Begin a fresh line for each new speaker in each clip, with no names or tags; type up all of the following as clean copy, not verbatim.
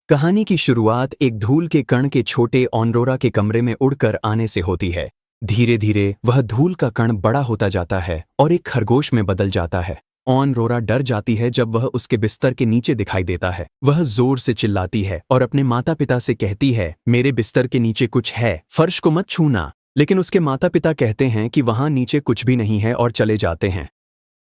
कहानी की शुरुआत एक धूल के कण के छोटे ऑनरोरा के कमरे में उड़कर आने से होती है। धीरे धीरे वह धूल का कण बड़ा होता जाता है और एक खरगोश में बदल जाता है। ऑनरोरा डर जाती है जब वह उसके बिस्तर के नीचे दिखाई देता है। वह जोर से चिल्लाती है और अपने माता पिता से कहती है, मेरे बिस्तर के नीचे कुछ है, फर्श को मत छूना। लेकिन उसके माता पिता कहते हैं कि वहां नीचे कुछ भी नहीं है और चले जाते हैं।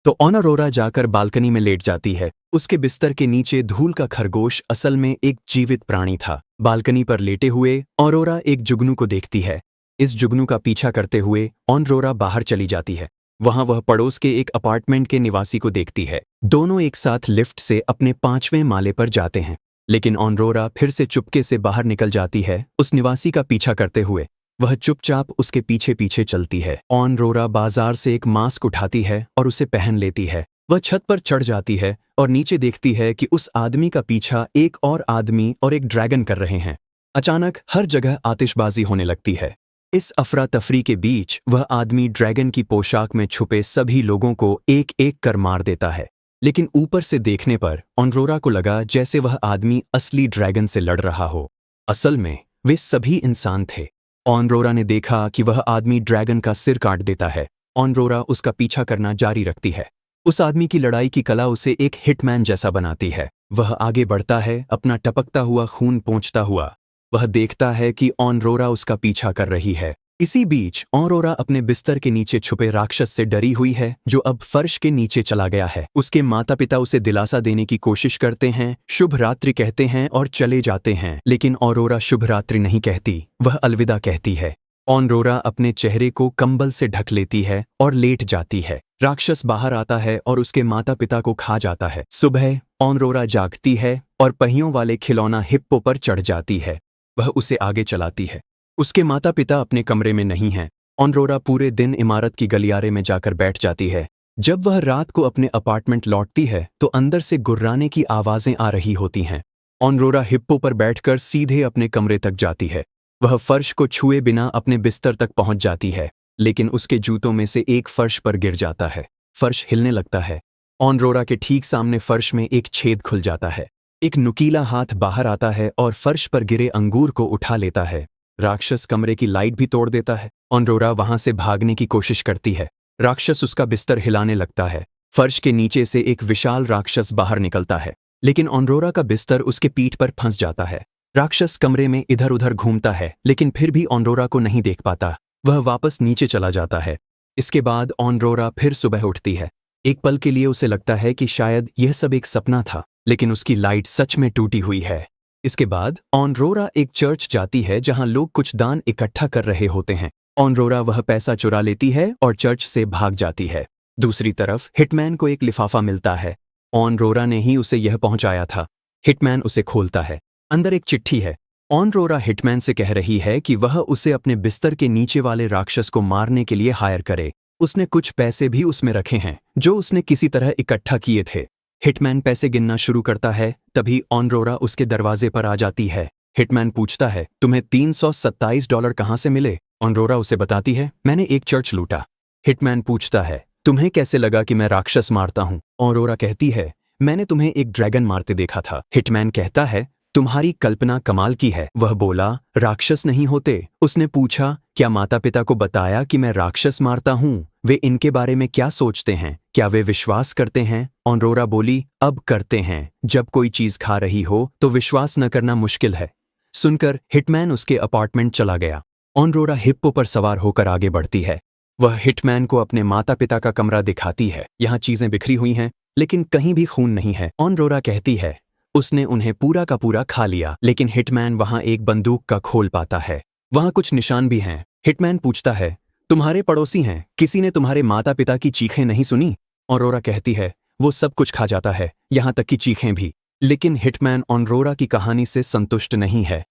तो ऑनरोरा जाकर बालकनी में लेट जाती है। उसके बिस्तर के नीचे धूल का खरगोश असल में एक जीवित प्राणी था। बालकनी पर लेटे हुए ऑनरोरा एक जुगनू को देखती है। इस जुगनू का पीछा करते हुए ऑनरोरा बाहर चली जाती है। वहां वह पड़ोस के एक अपार्टमेंट के निवासी को देखती है। दोनों एक साथ लिफ्ट से अपने 5वें माले पर जाते हैं। लेकिन ऑनरोरा फिर से चुपके से बाहर निकल जाती है, उस निवासी का पीछा करते हुए। वह चुपचाप उसके पीछे पीछे चलती है। ऑनरोरा बाजार से एक मास्क उठाती है और उसे पहन लेती है। वह छत पर चढ़ जाती है और नीचे देखती है कि उस आदमी का पीछा एक और आदमी और एक ड्रैगन कर रहे हैं। अचानक हर जगह आतिशबाजी होने लगती है। इस अफरा तफरी के बीच वह आदमी ड्रैगन की पोशाक में छुपे सभी लोगों को एक एक कर मार देता है। लेकिन ऊपर से देखने पर ऑनरोरा को लगा जैसे वह आदमी असली ड्रैगन से लड़ रहा हो। असल में वे सभी इंसान थे। ऑनरोरा ने देखा कि वह आदमी ड्रैगन का सिर काट देता है। ऑनरोरा उसका पीछा करना जारी रखती है। उस आदमी की लड़ाई की कला उसे एक हिटमैन जैसा बनाती है। वह आगे बढ़ता है, अपना टपकता हुआ खून पोंछता हुआ। वह देखता है कि ऑनरोरा उसका पीछा कर रही है। इसी बीच ऑनरोरा अपने बिस्तर के नीचे छुपे राक्षस से डरी हुई है, जो अब फर्श के नीचे चला गया है। उसके माता पिता उसे दिलासा देने की कोशिश करते हैं, शुभ रात्रि कहते हैं और चले जाते हैं। लेकिन ऑनरोरा शुभ रात्रि नहीं कहती, वह अलविदा कहती है। ऑनरोरा अपने चेहरे को कंबल से ढक लेती है और लेट जाती है। राक्षस बाहर आता है और उसके माता पिता को खा जाता है। सुबह ऑनरोरा जागती है और पहियों वाले खिलौना हिप्पो पर चढ़ जाती है। वह उसे आगे चलाती है। उसके माता पिता अपने कमरे में नहीं हैं। ऑनरोरा पूरे दिन इमारत की गलियारे में जाकर बैठ जाती है। जब वह रात को अपने अपार्टमेंट लौटती है तो अंदर से गुर्राने की आवाजें आ रही होती हैं। ऑनरोरा हिप्पो पर बैठकर सीधे अपने कमरे तक जाती है। वह फर्श को छुए बिना अपने बिस्तर तक पहुंच जाती है, लेकिन उसके जूतों में से एक फर्श पर गिर जाता है। फर्श हिलने लगता है। ऑनरोरा के ठीक सामने फर्श में एक छेद खुल जाता है। एक नुकीला हाथ बाहर आता है और फर्श पर गिरे अंगूर को उठा लेता है। राक्षस कमरे की लाइट भी तोड़ देता है। ऑनरोरा वहां से भागने की कोशिश करती है। राक्षस उसका बिस्तर हिलाने लगता है। फर्श के नीचे से एक विशाल राक्षस बाहर निकलता है, लेकिन ऑनरोरा का बिस्तर उसके पीठ पर फंस जाता है। राक्षस कमरे में इधर उधर घूमता है, लेकिन फिर भी ऑनरोरा को नहीं देख पाता। वह वापस नीचे चला जाता है। इसके बाद ऑनरोरा फिर सुबह उठती है। एक पल के लिए उसे लगता है कि शायद यह सब एक सपना था, लेकिन उसकी लाइट सच में टूटी हुई है। इसके बाद ऑनरोरा एक चर्च जाती है जहां लोग कुछ दान इकट्ठा कर रहे होते हैं। ऑनरोरा वह पैसा चुरा लेती है और चर्च से भाग जाती है। दूसरी तरफ हिटमैन को एक लिफाफा मिलता है। ऑनरोरा ने ही उसे यह पहुंचाया था। हिटमैन उसे खोलता है। अंदर एक चिट्ठी है। ऑनरोरा हिटमैन से कह रही है कि वह उसे अपने बिस्तर के नीचे वाले राक्षस को मारने के लिए हायर करे। उसने कुछ पैसे भी उसमें रखे हैं जो उसने किसी तरह इकट्ठा किए थे। हिटमैन पैसे गिनना शुरू करता है, तभी ऑनरोरा उसके दरवाजे पर आ जाती है। हिटमैन पूछता है, तुम्हें $327 कहाँ से मिले? ऑनरोरा उसे बताती है, मैंने एक चर्च लूटा। हिटमैन पूछता है, तुम्हें कैसे लगा कि मैं राक्षस मारता हूँ? ऑनरोरा कहती है, मैंने तुम्हें एक ड्रैगन मारते देखा था। हिटमैन कहता है, तुम्हारी कल्पना कमाल की है। वह बोला, राक्षस नहीं होते। उसने पूछा, क्या माता पिता को बताया कि मैं राक्षस मारता हूँ? वे इनके बारे में क्या सोचते हैं? क्या वे विश्वास करते हैं? ऑनरोरा बोली, अब करते हैं। जब कोई चीज खा रही हो तो विश्वास न करना मुश्किल है। सुनकर हिटमैन उसके अपार्टमेंट चला गया। ऑनरोरा हिप्पो पर सवार होकर आगे बढ़ती है। वह हिटमैन को अपने माता पिता का कमरा दिखाती है। यहाँ चीजें बिखरी हुई हैं, लेकिन कहीं भी खून नहीं है। ऑनरोरा कहती है, उसने उन्हें पूरा का पूरा खा लिया। लेकिन हिटमैन वहां एक बंदूक का खोल पाता है। वहां कुछ निशान भी हैं। हिटमैन पूछता है, तुम्हारे पड़ोसी हैं, किसी ने तुम्हारे माता पिता की चीखें नहीं सुनी? ऑनरोरा कहती है, वो सब कुछ खा जाता है, यहाँ तक की चीखें भी। लेकिन हिटमैन ऑनरोरा की कहानी से संतुष्ट नहीं है।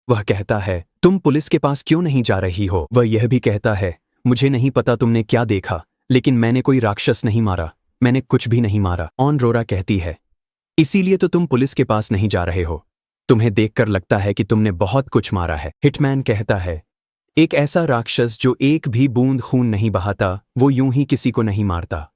वह कहता है, तुम पुलिस के पास क्यों नहीं जा रही हो? वह यह भी कहता है, मुझे नहीं पता तुमने क्या देखा, लेकिन मैंने कोई राक्षस नहीं मारा, मैंने कुछ भी नहीं मारा। ऑनरोरा कहती है, इसीलिए तो तुम पुलिस के पास नहीं जा रहे हो, तुम्हें देखकर लगता है कि तुमने बहुत कुछ मारा है। हिटमैन कहता है, एक ऐसा राक्षस जो एक भी बूंद खून नहीं बहाता, वो यूं ही किसी को नहीं मारता।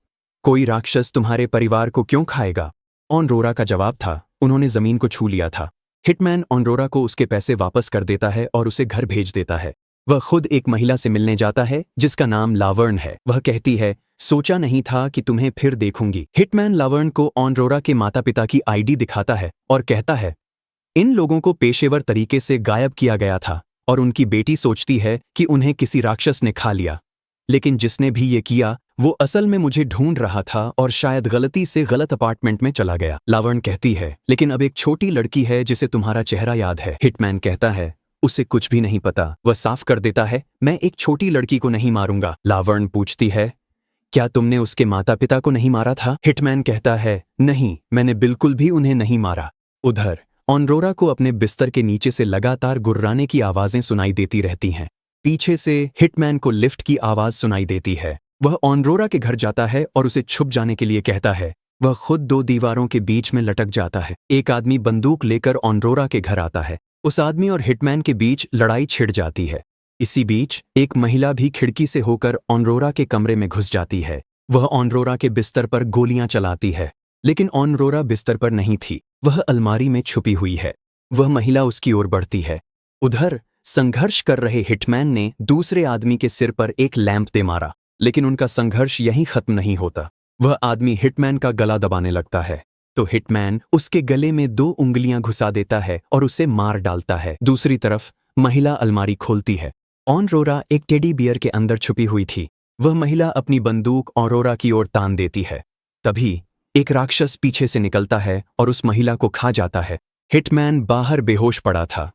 कोई राक्षस तुम्हारे परिवार को क्यों खाएगा? ऑनरोरा का जवाब था, उन्होंने जमीन को छू लिया था। हिटमैन ऑनरोरा को उसके पैसे वापस कर देता है और उसे घर भेज देता है। वह खुद एक महिला से मिलने जाता है जिसका नाम लावर्न है। वह कहती है, सोचा नहीं था कि तुम्हें फिर देखूंगी। हिटमैन लावर्न को ऑनरोरा के माता पिता की आईडी दिखाता है और कहता है, इन लोगों को पेशेवर तरीके से गायब किया गया था और उनकी बेटी सोचती है कि उन्हें किसी राक्षस ने खा लिया, लेकिन जिसने भी ये किया वो असल में मुझे ढूंढ रहा था और शायद गलती से गलत अपार्टमेंट में चला गया। लावर्न कहती है, लेकिन अब एक छोटी लड़की है जिसे तुम्हारा चेहरा याद है। हिटमैन कहता है, उसे कुछ भी नहीं पता। वह साफ कर देता है, मैं एक छोटी लड़की को नहीं मारूंगा। लावर्न पूछती है, क्या तुमने उसके माता पिता को नहीं मारा था? हिटमैन कहता है, नहीं, मैंने बिल्कुल भी उन्हें नहीं मारा। उधर ऑनरोरा को अपने बिस्तर के नीचे से लगातार गुर्राने की आवाजें सुनाई देती रहती हैं। पीछे से हिटमैन को लिफ्ट की आवाज सुनाई देती है। वह ऑनरोरा के घर जाता है और उसे छुप जाने के लिए कहता है। वह खुद दो दीवारों के बीच में लटक जाता है। एक आदमी बंदूक लेकर ऑनरोरा के घर आता है। उस आदमी और हिटमैन के बीच लड़ाई छिड़ जाती है। इसी बीच एक महिला भी खिड़की से होकर ऑनरोरा के कमरे में घुस जाती है। वह ऑनरोरा के बिस्तर पर गोलियां चलाती है, लेकिन ऑनरोरा बिस्तर पर नहीं थी, वह अलमारी में छुपी हुई है। वह महिला उसकी ओर बढ़ती है। उधर संघर्ष कर रहे हिटमैन ने दूसरे आदमी के सिर पर एक लैंप दे मारा, लेकिन उनका संघर्ष यहीं खत्म नहीं होता। वह आदमी हिटमैन का गला दबाने लगता है, तो हिटमैन उसके गले में 2 उंगलियां घुसा देता है और उसे मार डालता है। दूसरी तरफ महिला अलमारी खोलती है। ऑनरोरा एक टेडी बियर के अंदर छुपी हुई थी। वह महिला अपनी बंदूक ऑनरोरा की ओर तान देती है। तभी एक राक्षस पीछे से निकलता है और उस महिला को खा जाता है। हिटमैन बाहर बेहोश पड़ा था।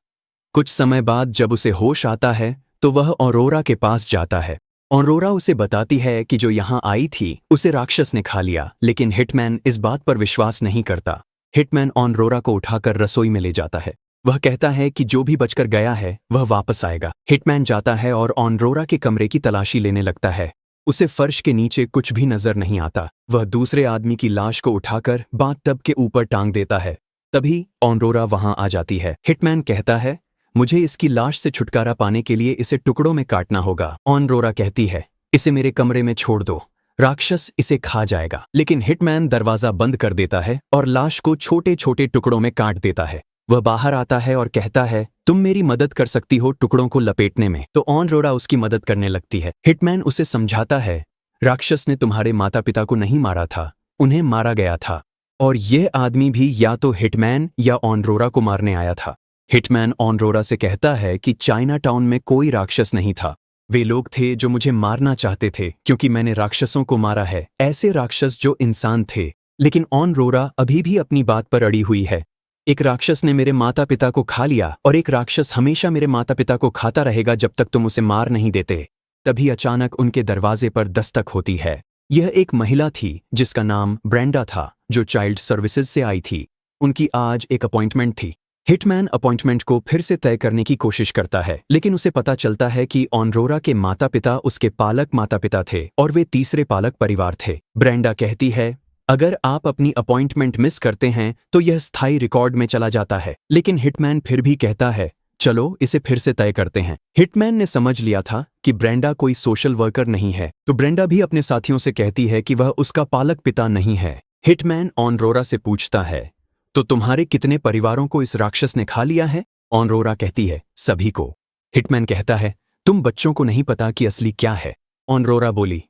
कुछ समय बाद जब उसे होश आता है तो वह ऑनरोरा के पास जाता है। ऑनरोरा उसे बताती है कि जो यहाँ आई थी उसे राक्षस ने खा लिया, लेकिन हिटमैन इस बात पर विश्वास नहीं करता। हिटमैन ऑनरोरा को उठाकर रसोई में ले जाता है। वह कहता है कि जो भी बचकर गया है वह वापस आएगा। हिटमैन जाता है और ऑनरोरा के कमरे की तलाशी लेने लगता है। उसे फर्श के नीचे कुछ भी नजर नहीं आता। वह दूसरे आदमी की लाश को उठाकर बाथटब के ऊपर टांग देता है। तभी ऑनरोरा वहां आ जाती है। हिटमैन कहता है, मुझे इसकी लाश से छुटकारा पाने के लिए इसे टुकड़ों में काटना होगा। ऑनरोरा कहती है, इसे मेरे कमरे में छोड़ दो, राक्षस इसे खा जाएगा। लेकिन हिटमैन दरवाजा बंद कर देता है और लाश को छोटे छोटे टुकड़ों में काट देता है। वह बाहर आता है और कहता है, तुम मेरी मदद कर सकती हो टुकड़ों को लपेटने में। तो ऑनरोरा उसकी मदद करने लगती है। हिटमैन उसे समझाता है, राक्षस ने तुम्हारे माता पिता को नहीं मारा था, उन्हें मारा गया था, और यह आदमी भी या तो हिटमैन या ऑनरोरा को मारने आया था। हिटमैन ऑनरोरा से कहता है कि चाइना टाउन में कोई राक्षस नहीं था, वे लोग थे जो मुझे मारना चाहते थे क्योंकि मैंने राक्षसों को मारा है, ऐसे राक्षस जो इंसान थे। लेकिन ऑनरोरा अभी भी अपनी बात पर अड़ी हुई है। एक राक्षस ने मेरे माता पिता को खा लिया और एक राक्षस हमेशा मेरे माता पिता को खाता रहेगा जब तक तुम उसे मार नहीं देते। तभी अचानक उनके दरवाजे पर दस्तक होती है। यह एक महिला थी जिसका नाम ब्रेंडा था, जो चाइल्ड सर्विसेज से आई थी। उनकी आज एक अपॉइंटमेंट थी। हिटमैन अपॉइंटमेंट को फिर से तय करने की कोशिश करता है, लेकिन उसे पता चलता है कि ऑनरोरा के माता पिता उसके पालक माता पिता थे और वे तीसरे पालक परिवार थे। ब्रेंडा कहती है, अगर आप अपनी अपॉइंटमेंट मिस करते हैं तो यह स्थायी रिकॉर्ड में चला जाता है। लेकिन हिटमैन फिर भी कहता है, चलो इसे फिर से तय करते हैं। हिटमैन ने समझ लिया था कि ब्रेंडा कोई सोशल वर्कर नहीं है, तो ब्रेंडा भी अपने साथियों से कहती है कि वह उसका पालक पिता नहीं है। हिटमैन ऑनरोरा से पूछता है, तो तुम्हारे कितने परिवारों को इस राक्षस ने खा लिया है? ऑनरोरा कहती है, सभी को। हिटमैन कहता है, तुम बच्चों को नहीं पता कि असली क्या है? ऑनरोरा बोली,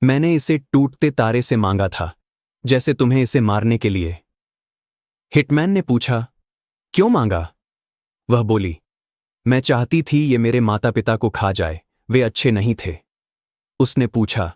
मैंने इसे टूटते तारे से मांगा था, जैसे तुम्हें इसे मारने के लिए। हिटमैन ने पूछा, क्यों मांगा? वह बोली, मैं चाहती थी ये मेरे माता पिता को खा जाए, वे अच्छे नहीं थे। उसने पूछा,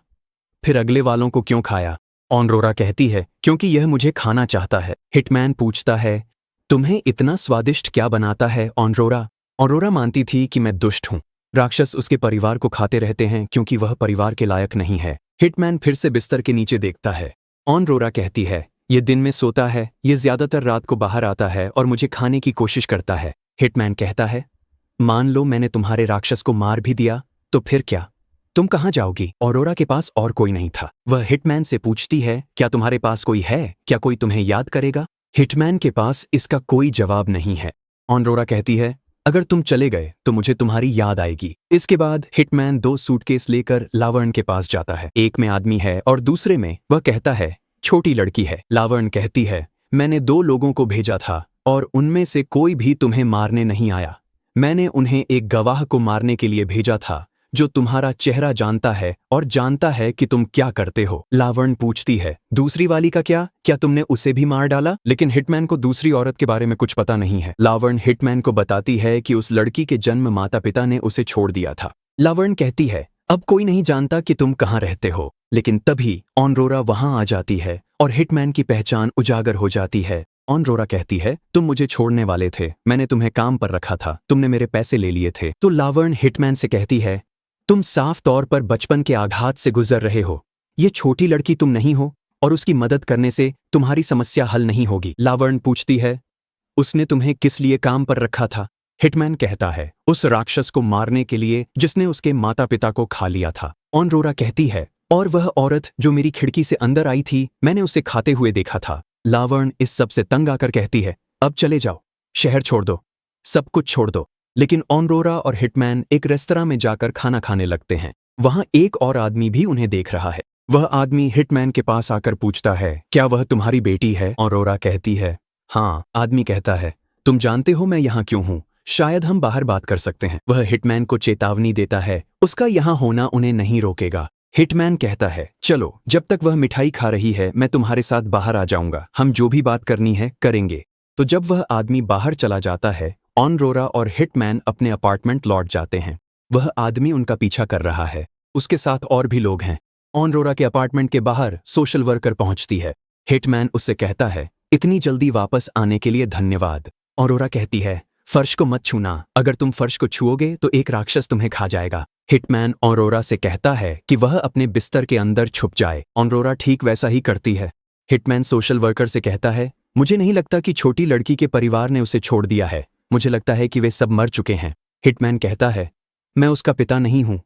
फिर अगले वालों को क्यों खाया? ऑनरोरा कहती है, क्योंकि यह मुझे खाना चाहता है। हिटमैन पूछता है, तुम्हें इतना स्वादिष्ट क्या बनाता है ऑनरोरा? ऑनरोरा मानती थी कि मैं दुष्ट हूं। राक्षस उसके परिवार को खाते रहते हैं क्योंकि वह परिवार के लायक नहीं है। हिटमैन फिर से बिस्तर के नीचे देखता है। ऑनरोरा कहती है, ये दिन में सोता है, ये ज्यादातर रात को बाहर आता है और मुझे खाने की कोशिश करता है। हिटमैन कहता है, मान लो मैंने तुम्हारे राक्षस को मार भी दिया, तो फिर क्या? तुम कहाँ जाओगी? ऑनरोरा के पास और कोई नहीं था। वह हिटमैन से पूछती है, क्या तुम्हारे पास कोई है? क्या कोई तुम्हें याद करेगा? हिटमैन के पास इसका कोई जवाब नहीं है। ऑनरोरा कहती है, अगर तुम चले गए तो मुझे तुम्हारी याद आएगी। इसके बाद हिटमैन 2 सूटकेस लेकर लावर्न के पास जाता है। एक में आदमी है और दूसरे में वह कहता है छोटी लड़की है। लावर्न कहती है, मैंने 2 लोगों को भेजा था और उनमें से कोई भी तुम्हें मारने नहीं आया। मैंने उन्हें एक गवाह को मारने के लिए भेजा था जो तुम्हारा चेहरा जानता है और जानता है कि तुम क्या करते हो। लावण्य पूछती है, दूसरी वाली का क्या तुमने उसे भी मार डाला? लेकिन हिटमैन को दूसरी औरत के बारे में कुछ पता नहीं है। लावण्य हिटमैन को बताती है कि उस लड़की के जन्म माता पिता ने उसे छोड़ दिया था। लावण्य कहती है, अब कोई नहीं जानता कि तुम कहाँ रहते हो। लेकिन तभी ऑनरोरा वहां आ जाती है और हिटमैन की पहचान उजागर हो जाती है। ऑनरोरा कहती है, तुम मुझे छोड़ने वाले थे, मैंने तुम्हें काम पर रखा था, तुमने मेरे पैसे ले लिए थे। तो लावण्य हिटमैन से कहती है, तुम साफ तौर पर बचपन के आघात से गुजर रहे हो। ये छोटी लड़की तुम नहीं हो और उसकी मदद करने से तुम्हारी समस्या हल नहीं होगी। लावण्य पूछती है, उसने तुम्हें किस लिए काम पर रखा था? हिटमैन कहता है, उस राक्षस को मारने के लिए जिसने उसके माता पिता को खा लिया था। ऑनरोरा कहती है, और वह औरत जो मेरी खिड़की से अंदर आई थी, मैंने उसे खाते हुए देखा था। लावण्य इस सब से तंग आकर कहती है, अब चले जाओ, शहर छोड़ दो, सब कुछ छोड़ दो। लेकिन ऑनरोरा और हिटमैन एक रेस्तरां में जाकर खाना खाने लगते हैं। वहां एक और आदमी भी उन्हें देख रहा है। वह आदमी हिटमैन के पास आकर पूछता है, क्या वह तुम्हारी बेटी है? ऑनरोरा कहती है, हाँ। आदमी कहता है, तुम जानते हो मैं यहाँ क्यों हूँ? शायद हम बाहर बात कर सकते हैं। वह हिटमैन को चेतावनी देता है, उसका यहाँ होना उन्हें नहीं रोकेगा। हिटमैन कहता है, चलो, जब तक वह मिठाई खा रही है मैं तुम्हारे साथ बाहर आ जाऊंगा, हम जो भी बात करनी है करेंगे। तो जब वह आदमी बाहर चला जाता है, ऑनरोरा और हिटमैन अपने अपार्टमेंट लौट जाते हैं। वह आदमी उनका पीछा कर रहा है, उसके साथ और भी लोग हैं। ऑनरोरा के अपार्टमेंट के बाहर सोशल वर्कर पहुंचती है। हिटमैन उससे कहता है, इतनी जल्दी वापस आने के लिए धन्यवाद। ऑनरोरा कहती है, फर्श को मत छूना, अगर तुम फर्श को छुओगे तो एक राक्षस तुम्हें खा जाएगा। हिटमैन ऑनरोरा से कहता है कि वह अपने बिस्तर के अंदर छुप जाए। ऑनरोरा ठीक वैसा ही करती है। हिटमैन सोशल वर्कर से कहता है, मुझे नहीं लगता कि छोटी लड़की के परिवार ने उसे छोड़ दिया है, मुझे लगता है कि वे सब मर चुके हैं। हिटमैन कहता है, मैं उसका पिता नहीं हूं,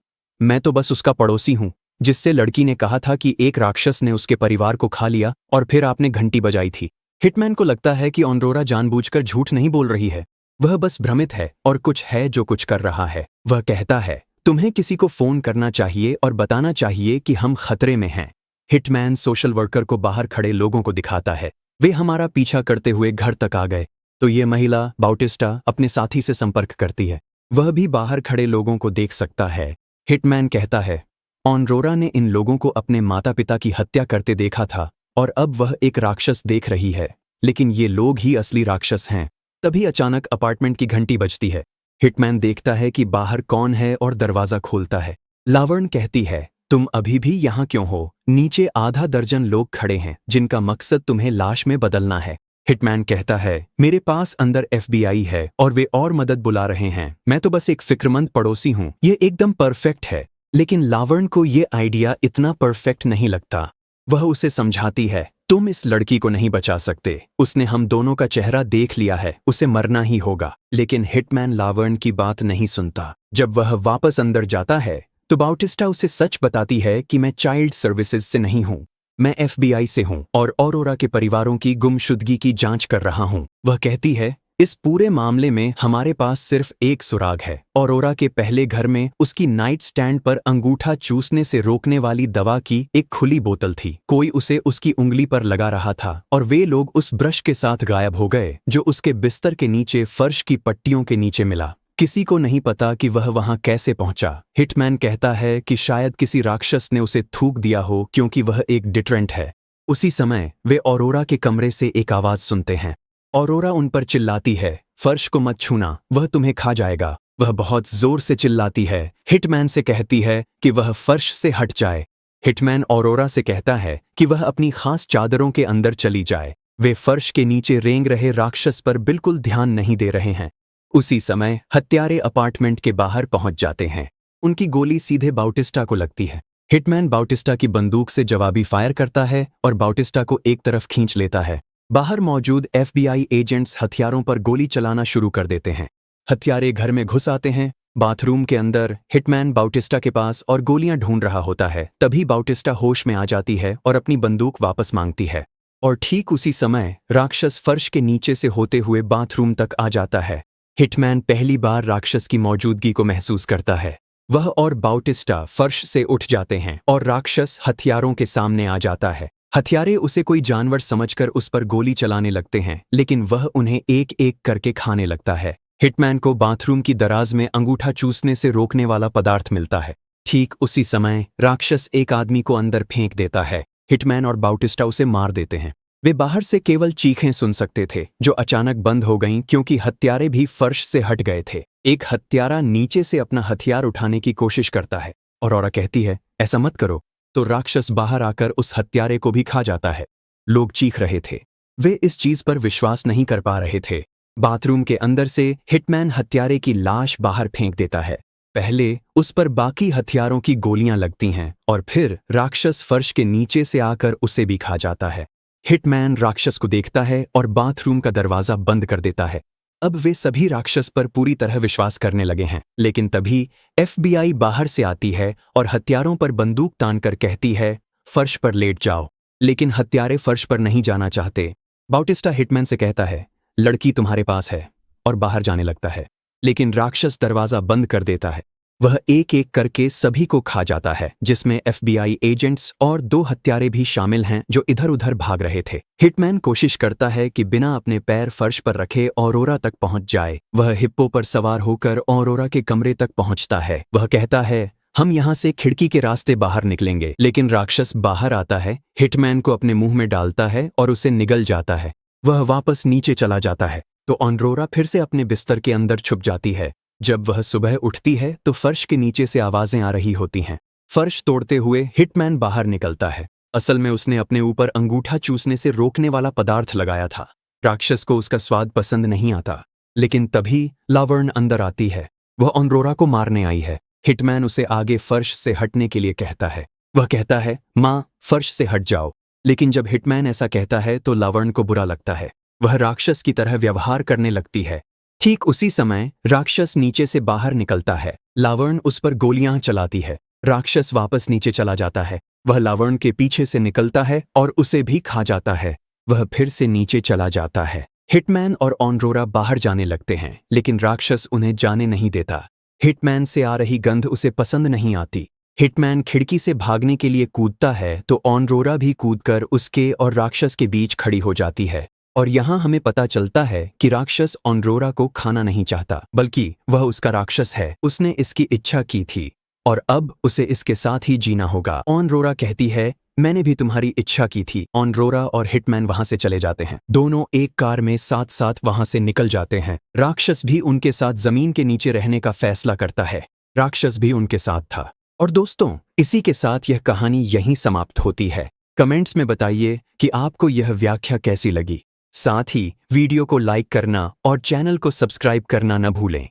मैं तो बस उसका पड़ोसी हूं, जिससे लड़की ने कहा था कि एक राक्षस ने उसके परिवार को खा लिया और फिर आपने घंटी बजाई थी। हिटमैन को लगता है कि ऑनरोरा जानबूझकर झूठ नहीं बोल रही है, वह बस भ्रमित है और कुछ है जो कुछ कर रहा है। वह कहता है, तुम्हें किसी को फोन करना चाहिए और बताना चाहिए कि हम खतरे में हैं। हिटमैन सोशल वर्कर को बाहर खड़े लोगों को दिखाता है, वे हमारा पीछा करते हुए घर तक आ गए। तो ये महिला बाउटिस्टा अपने साथी से संपर्क करती है, वह भी बाहर खड़े लोगों को देख सकता है। हिटमैन कहता है, ऑनरोरा ने इन लोगों को अपने माता पिता की हत्या करते देखा था और अब वह एक राक्षस देख रही है, लेकिन ये लोग ही असली राक्षस हैं। तभी अचानक अपार्टमेंट की घंटी बजती है। हिटमैन देखता है कि बाहर कौन है और दरवाजा खोलता है। लावण्य कहती है, तुम अभी भी यहाँ क्यों हो? नीचे आधा दर्जन लोग खड़े हैं जिनका मकसद तुम्हें लाश में बदलना है। हिटमैन कहता है, मेरे पास अंदर FBI है और वे और मदद बुला रहे हैं, मैं तो बस एक फिक्रमंद पड़ोसी हूँ। ये एकदम परफेक्ट है। लेकिन लावण्य को ये आइडिया इतना परफेक्ट नहीं लगता। वह उसे समझाती है, तुम इस लड़की को नहीं बचा सकते, उसने हम दोनों का चेहरा देख लिया है, उसे मरना ही होगा। लेकिन हिटमैन लावण्य की बात नहीं सुनता। जब वह वापस अंदर जाता है तो बाउटिस्टा उसे सच बताती है कि मैं चाइल्ड सर्विसेज से नहीं हूँ, मैं FBI से हूँ और ऑरोरा के परिवारों की गुमशुदगी की जांच कर रहा हूँ। वह कहती है, इस पूरे मामले में हमारे पास सिर्फ एक सुराग है। ऑरोरा के पहले घर में उसकी नाइट स्टैंड पर अंगूठा चूसने से रोकने वाली दवा की एक खुली बोतल थी। कोई उसे उसकी उंगली पर लगा रहा था और वे लोग उस ब्रश के साथ गायब हो गए जो उसके बिस्तर के नीचे फर्श की पट्टियों के नीचे मिला। किसी को नहीं पता कि वह वहां कैसे पहुंचा। हिटमैन कहता है कि शायद किसी राक्षस ने उसे थूक दिया हो क्योंकि वह एक डिटरेंट है। उसी समय वे ऑरोरा के कमरे से एक आवाज सुनते हैं। ऑरोरा उन पर चिल्लाती है, फर्श को मत छूना, वह तुम्हें खा जाएगा। वह बहुत जोर से चिल्लाती है। हिटमैन से कहती है कि वह फर्श से हट जाए। हिटमैन ऑरोरा से कहता है कि वह अपनी खास चादरों के अंदर चली जाए। वे फर्श के नीचे रेंग रहे राक्षस पर बिल्कुल ध्यान नहीं दे रहे हैं। उसी समय हत्यारे अपार्टमेंट के बाहर पहुंच जाते हैं। उनकी गोली सीधे बाउटिस्टा को लगती है। हिटमैन बाउटिस्टा की बंदूक से जवाबी फायर करता है और बाउटिस्टा को एक तरफ खींच लेता है। बाहर मौजूद FBI एजेंट्स हथियारों पर गोली चलाना शुरू कर देते हैं। हत्यारे घर में घुस आते हैं। बाथरूम के अंदर हिटमैन बाउटिस्टा के पास और गोलियां ढूंढ रहा होता है। तभी बाउटिस्टा होश में आ जाती है और अपनी बंदूक वापस मांगती है। और ठीक उसी समय राक्षस फर्श के नीचे से होते हुए बाथरूम तक आ जाता है। हिटमैन पहली बार राक्षस की मौजूदगी को महसूस करता है। वह और बाउटिस्टा फर्श से उठ जाते हैं और राक्षस हथियारों के सामने आ जाता है। हत्यारे उसे कोई जानवर समझकर उस पर गोली चलाने लगते हैं, लेकिन वह उन्हें एक एक करके खाने लगता है। हिटमैन को बाथरूम की दराज में अंगूठा चूसने से रोकने वाला पदार्थ मिलता है। ठीक उसी समय राक्षस एक आदमी को अंदर फेंक देता है। हिटमैन और बाउटिस्टा उसे मार देते हैं। वे बाहर से केवल चीखें सुन सकते थे, जो अचानक बंद हो गईं क्योंकि हत्यारे भी फर्श से हट गए थे। एक हत्यारा नीचे से अपना हथियार उठाने की कोशिश करता है और औरा कहती है, ऐसा मत करो। तो राक्षस बाहर आकर उस हत्यारे को भी खा जाता है। लोग चीख रहे थे। वे इस चीज पर विश्वास नहीं कर पा रहे थे। बाथरूम के अंदर से हिटमैन हत्यारे की लाश बाहर फेंक देता है। पहले उस पर बाकी हथियारों की गोलियां लगती हैं और फिर राक्षस फर्श के नीचे से आकर उसे भी खा जाता है। हिटमैन राक्षस को देखता है और बाथरूम का दरवाजा बंद कर देता है। अब वे सभी राक्षस पर पूरी तरह विश्वास करने लगे हैं, लेकिन तभी FBI बाहर से आती है और हत्यारों पर बंदूक तानकर कहती है, फर्श पर लेट जाओ। लेकिन हत्यारे फर्श पर नहीं जाना चाहते। बाउटिस्टा हिटमैन से कहता है, लड़की तुम्हारे पास है, और बाहर जाने लगता है। लेकिन राक्षस दरवाजा बंद कर देता है। वह एक एक करके सभी को खा जाता है, जिसमें FBI एजेंट्स और 2 हत्यारे भी शामिल हैं जो इधर उधर भाग रहे थे। हिटमैन कोशिश करता है कि बिना अपने पैर फर्श पर रखे ऑरोरा तक पहुंच जाए। वह हिप्पो पर सवार होकर ऑरोरा के कमरे तक पहुंचता है। वह कहता है, हम यहाँ से खिड़की के रास्ते बाहर निकलेंगे। लेकिन राक्षस बाहर आता है, हिटमैन को अपने मुंह में डालता है और उसे निगल जाता है। वह वापस नीचे चला जाता है तो ऑरोरा फिर से अपने बिस्तर के अंदर छुप जाती है। जब वह सुबह उठती है तो फर्श के नीचे से आवाजें आ रही होती हैं। फर्श तोड़ते हुए हिटमैन बाहर निकलता है। असल में उसने अपने ऊपर अंगूठा चूसने से रोकने वाला पदार्थ लगाया था। राक्षस को उसका स्वाद पसंद नहीं आता। लेकिन तभी लावर्न अंदर आती है। वह ऑरोरा को मारने आई है। हिटमैन उसे आगे फर्श से हटने के लिए कहता है। वह कहता है, माँ, फर्श से हट जाओ। लेकिन जब हिटमैन ऐसा कहता है तो लावर्न को बुरा लगता है। वह राक्षस की तरह व्यवहार करने लगती है। ठीक उसी समय राक्षस नीचे से बाहर निकलता है। लावर्न उस पर गोलियां चलाती है। राक्षस वापस नीचे चला जाता है। वह लावर्न के पीछे से निकलता है और उसे भी खा जाता है। वह फिर से नीचे चला जाता है। हिटमैन और ऑरोरा बाहर जाने लगते हैं, लेकिन राक्षस उन्हें जाने नहीं देता। हिटमैन से आ रही गंध उसे पसंद नहीं आती। हिटमैन खिड़की से भागने के लिए कूदता है तो ऑरोरा भी कूदकर उसके और राक्षस के बीच खड़ी हो जाती है। और यहाँ हमें पता चलता है कि राक्षस ऑरोरा को खाना नहीं चाहता, बल्कि वह उसका राक्षस है। उसने इसकी इच्छा की थी और अब उसे इसके साथ ही जीना होगा। ऑरोरा कहती है, मैंने भी तुम्हारी इच्छा की थी। ऑरोरा और हिटमैन वहां से चले जाते हैं। दोनों एक कार में साथ साथ वहां से निकल जाते हैं। राक्षस भी उनके साथ जमीन के नीचे रहने का फैसला करता है। राक्षस भी उनके साथ था। और दोस्तों, इसी के साथ यह कहानी यहीं समाप्त होती है। कमेंट्स में बताइए कि आपको यह व्याख्या कैसी लगी। साथ ही वीडियो को लाइक करना और चैनल को सब्सक्राइब करना न भूलें।